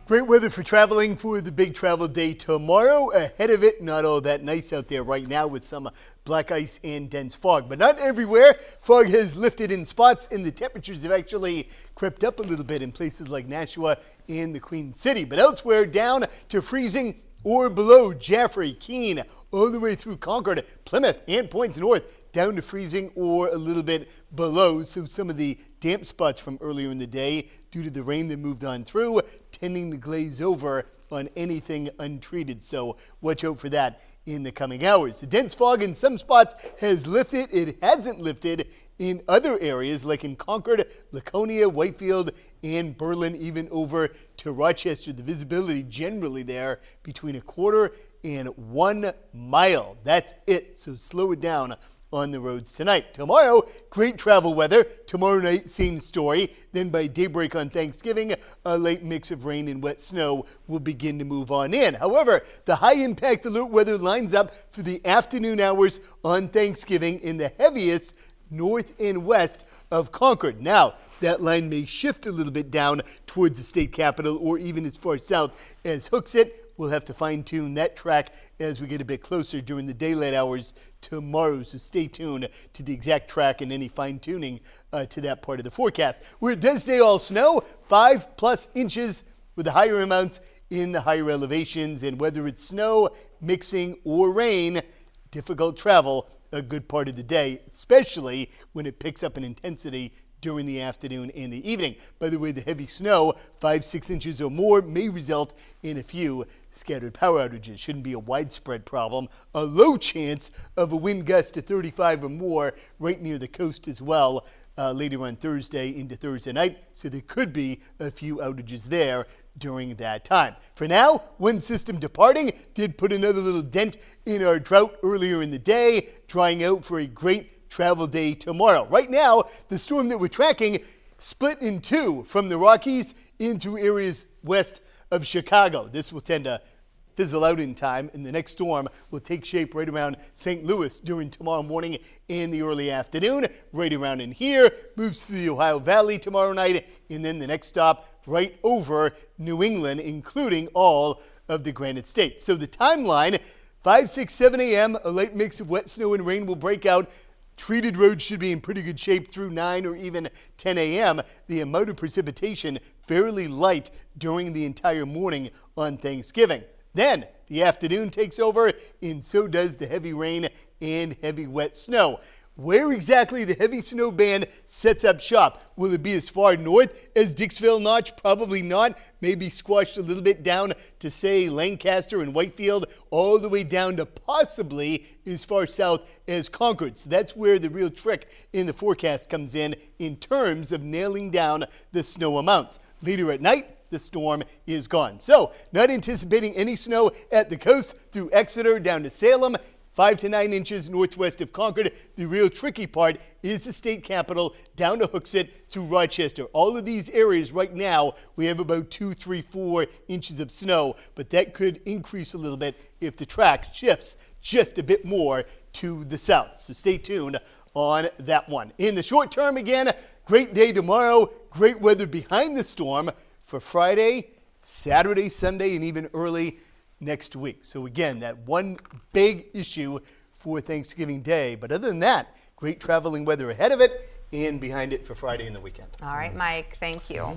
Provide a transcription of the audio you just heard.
Great weather for traveling for the big travel day tomorrow. Ahead of it, not all that nice out there right now with some black ice and dense fog, but not everywhere. Fog has lifted in spots and the temperatures have actually crept up a little bit in places like Nashua and the Queen City, but elsewhere down to freezing or below. Jaffrey, Keene, all the way through Concord, Plymouth, and Points North, down to freezing or a little bit below. So some of the damp spots from earlier in the day, due to the rain that moved on through, tending to glaze over on anything untreated. So watch out for that in the coming hours. The dense fog in some spots has lifted. It hasn't lifted in other areas like in Concord, Laconia, Whitefield, and Berlin, even over to Rochester. The visibility generally there between 1/4 and 1 mile. That's it. So slow it down on the roads tonight. Tomorrow, great travel weather. Tomorrow night, same story. Then by daybreak on Thanksgiving, a late mix of rain and wet snow will begin to move on in. However, the high impact alert weather lines up for the afternoon hours on Thanksgiving in the heaviest north and west of Concord. Now, that line may shift a little bit down towards the state capital or even as far south as Hooksett. We'll have to fine-tune that track as we get a bit closer during the daylight hours tomorrow, so stay tuned to the exact track and any fine-tuning to that part of the forecast. Where it does stay all snow, 5+ inches with the higher amounts in the higher elevations, and whether it's snow, mixing, or rain, difficult travel a good part of the day, especially when it picks up in intensity during the afternoon and the evening. By the way, the heavy snow, 5-6 inches or more, may result in a few scattered power outages. Shouldn't be a widespread problem. A low chance of a wind gust to 35 or more right near the coast as well later on Thursday into Thursday night. So there could be a few outages there during that time. For now, one system departing did put another little dent in our drought earlier in the day, drying out for a great travel day tomorrow. Right now, the storm that we're tracking split in two from the Rockies into areas west of Chicago. This will tend to fizzle out in time, and the next storm will take shape right around St. Louis during tomorrow morning and the early afternoon. Right around in here, moves through the Ohio Valley tomorrow night, and then the next stop right over New England, including all of the Granite State. So the timeline, 5, 6, 7 a.m., a light mix of wet snow and rain will break out. Treated roads should be in pretty good shape through 9 or even 10 a.m. The amount of precipitation fairly light during the entire morning on Thanksgiving. Then the afternoon takes over, and so does the heavy rain and heavy wet snow. Where exactly the heavy snow band sets up shop? Will it be as far north as Dixville Notch? Probably not. Maybe squashed a little bit down to, say, Lancaster and Whitefield, all the way down to possibly as far south as Concord. So that's where the real trick in the forecast comes in terms of nailing down the snow amounts. Later at night, the storm is gone. So, not anticipating any snow at the coast through Exeter down to Salem. 5 to 9 inches northwest of Concord. The real tricky part is the state capital down to Hooksett through Rochester. All of these areas right now, we have about 2, 3, 4 inches of snow, but that could increase a little bit if the track shifts just a bit more to the south. So stay tuned on that one. In the short term, again, great day tomorrow, great weather behind the storm for Friday, Saturday, Sunday, and even early next week. So again, that one big issue for Thanksgiving Day. But other than that, great traveling weather ahead of it and behind it for Friday and the weekend. All right, Mike, thank you.